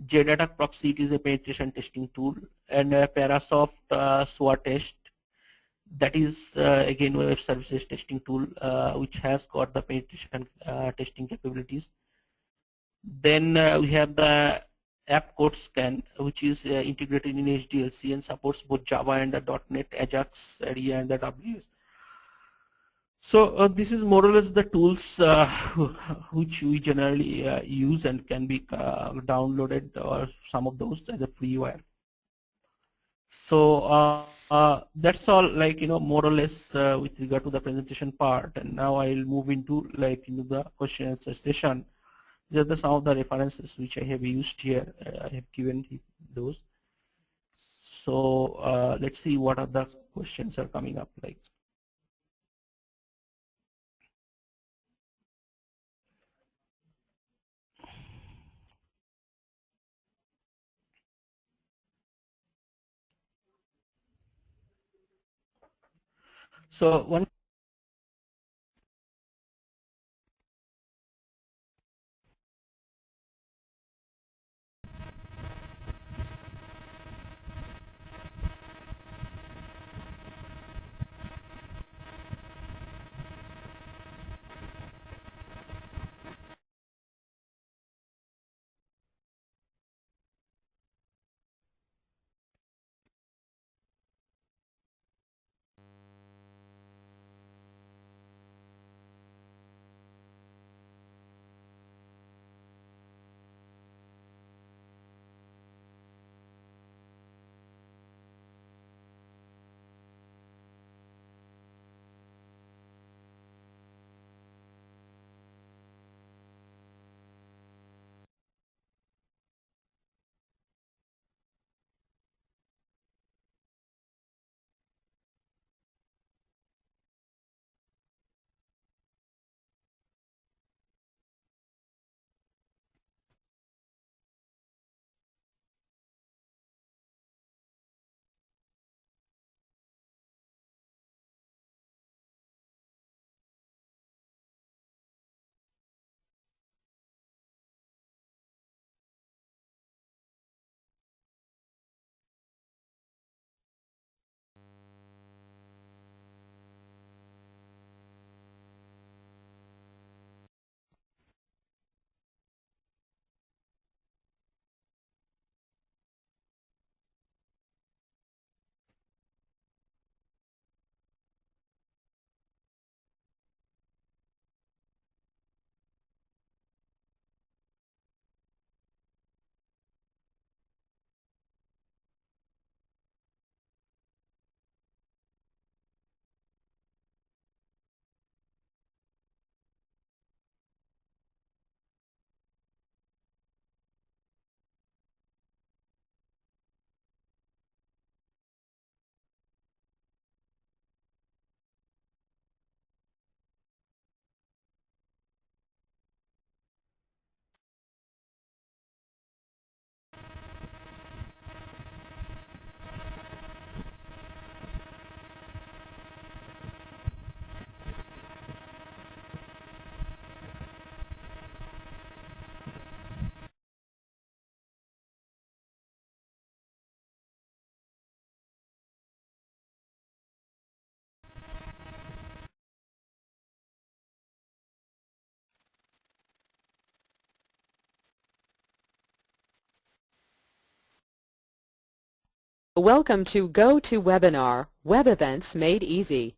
JData Proxy, it is a penetration testing tool, and Parasoft SWA test, that is again web services testing tool which has got the penetration testing capabilities. Then we have the app code scan, which is integrated in HDLC and supports both Java and the .NET, Ajax area, and the WS. So this is more or less the tools which we generally use and can be downloaded, or some of those as a freeware. So that's all, like more or less with regard to the presentation part. And now I'll move into the question and answer session. These are some of the references which I have used here. I have given those. So let's see what other questions are coming up like. So one Welcome to GoToWebinar, Web Events Made Easy.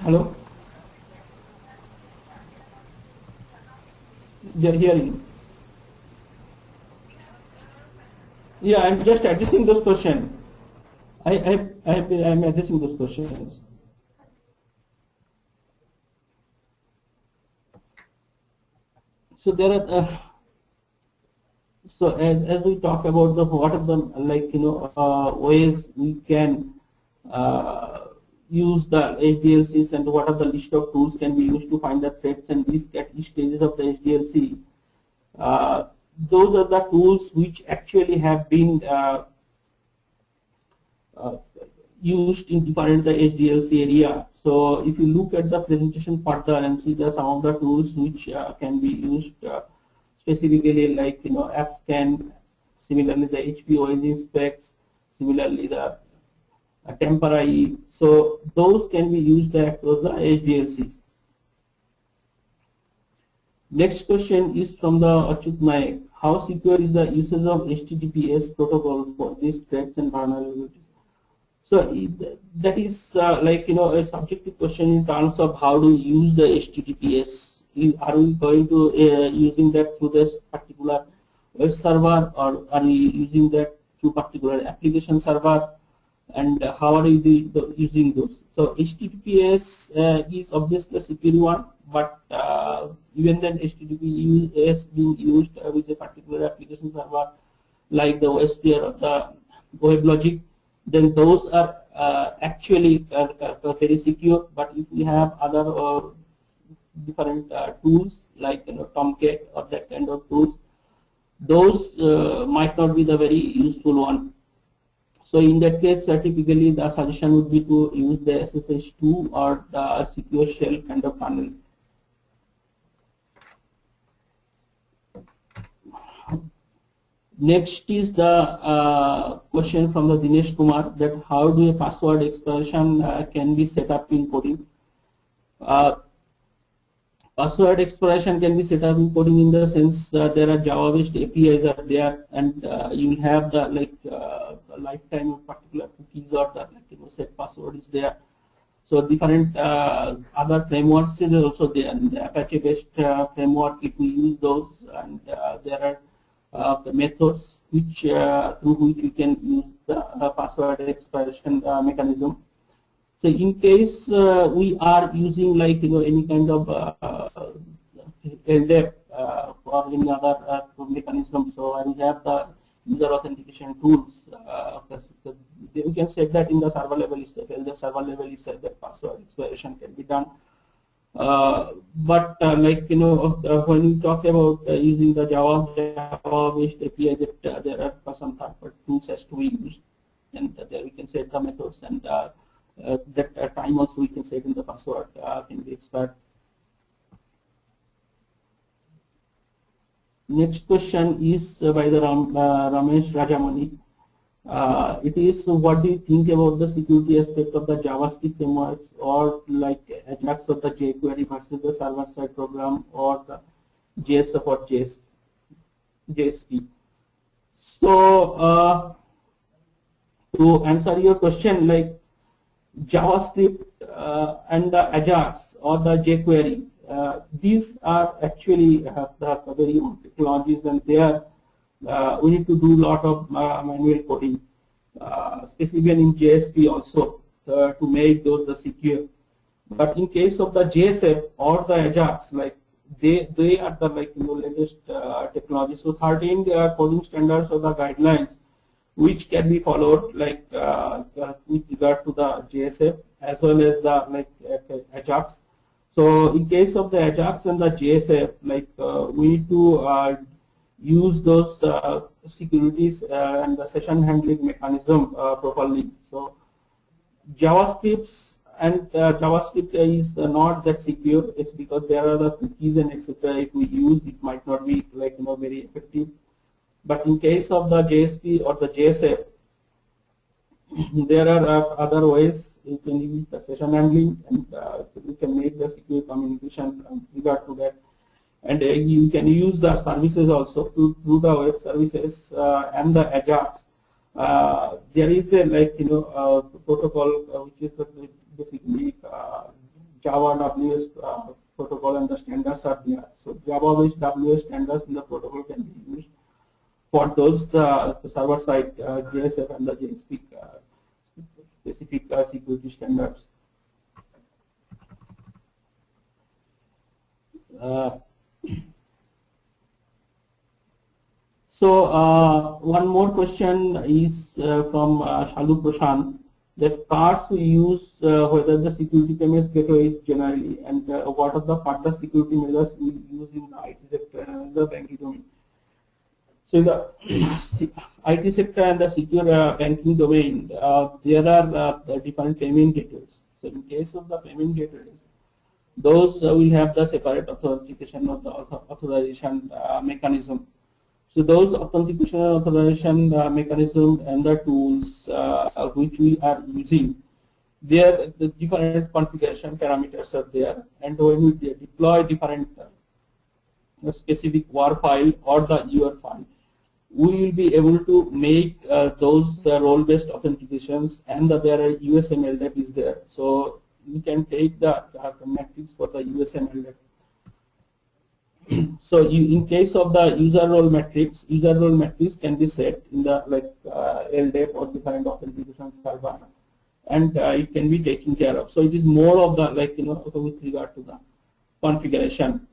Hello? They're hearing. Yeah, I'm just addressing those questions. I'm addressing those questions. So there are, so as we talk about the what are the ways we can use the HDLCs and what are the list of tools can be used to find the threats and risk at each stages of the HDLC. Those are the tools which actually have been used in different the HDLC area. So if you look at the presentation further and see the some of the tools which can be used specifically, like AppScan, similarly the HP Origin specs, similarly the Tempera. So those can be used across the HDLCs. Next question is from the Achut Naik. How secure is the usage of HTTPS protocol for these threats and vulnerabilities? So that is a subjective question in terms of how to use the HTTPS. Are we going to using that through this particular web server, or are we using that through particular application server, and how are we using those? So HTTPS is obviously a secure one, but even then HTTPS being used with a particular application server like the WebSphere or the WebLogic, then those are actually very secure. But if we have other different tools like Tomcat or that kind of tools, those might not be the very useful one. So in that case, typically the suggestion would be to use the SSH2 or the secure shell kind of panel. Next is the question from the Dinesh Kumar, that how do a password expiration can be set up in coding. Password expiration can be set up in coding in the sense there are Java-based APIs are there, and you will have the lifetime of particular cookies or the set password is there. So different other frameworks is also there, and the Apache-based framework, if we use those, and there are the methods which through which we can use the password expiration mechanism. So in case we are using any kind of LDAP or any other mechanism, so I will have the user authentication tools. we can set that in the server level itself. At the server level itself, that password exploration can be done. But like when we talk about using the Java-based API, that there are some third-party tools has to be used, and there we can set the methods, and that time also we can set in the password can be expired. Next question is by the Ramesh Rajamani. It is, what do you think about the security aspect of the JavaScript frameworks, or like Ajax or the jQuery versus the server-side program, or the JSF or JSP? So to answer your question, like JavaScript and the Ajax or the jQuery, these are actually the very old technologies, and there we need to do a lot of manual coding, especially in JSP also, to make those secure. But in case of the JSF or the Ajax, like they are the latest technology. So certain coding standards or the guidelines which can be followed, like with regard to the JSF as well as the Ajax. So in case of the Ajax and the JSF, we need to use those securities and the session handling mechanism properly. So JavaScript is not that secure. It's because there are the cookies and etc. If we use, it might not be very effective. But in case of the JSP or the JSF, there are other ways. You can use the session handling, and you can make the secure communication with regard to that. And you can use the services also through the web services and the Ajax. There is a protocol which is basically Java WS protocol, and the standards are there. So Java-based WS standards in the protocol can be used for those server-side JSF and the JSP specific security standards. So one more question is from Shalu Prashant, that cards we use, whether the security cameras gateway is generally, and what are the further security measures we use in the IT sector and the banking domain. So in the IT sector and the secure banking domain, there are different payment gateways. So in case of the payment gateways, those will have the separate authentication of the authorization mechanism. So those authentication and authorization mechanism and the tools which we are using, there the different configuration parameters are there, and when we deploy different specific WAR file or the UR file, we will be able to make those role-based authentications, and there are USM LDAP is there. So we can take the metrics for the USM LDAP. So in case of the user role metrics can be set in the LDAP or different authentication server, and it can be taken care of. So it is more of the with regard to the configuration.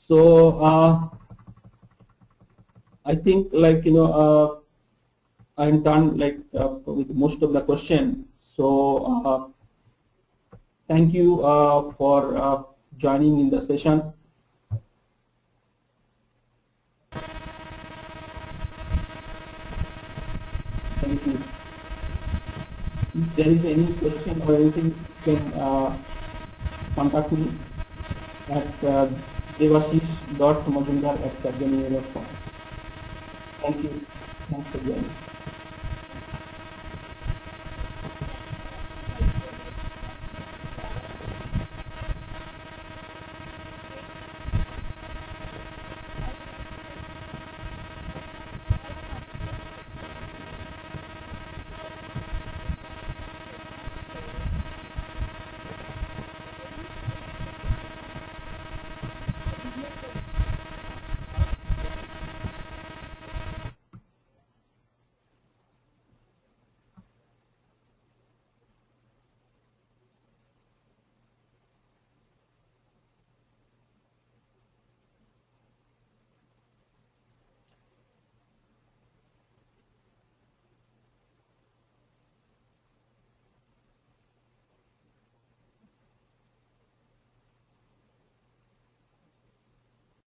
So I think I'm done with most of the question. So thank you for joining in the session. Thank you. If there is any question or anything, you can contact me at devashish.majumdar@capgemini.com. Thank you. Thanks for joining.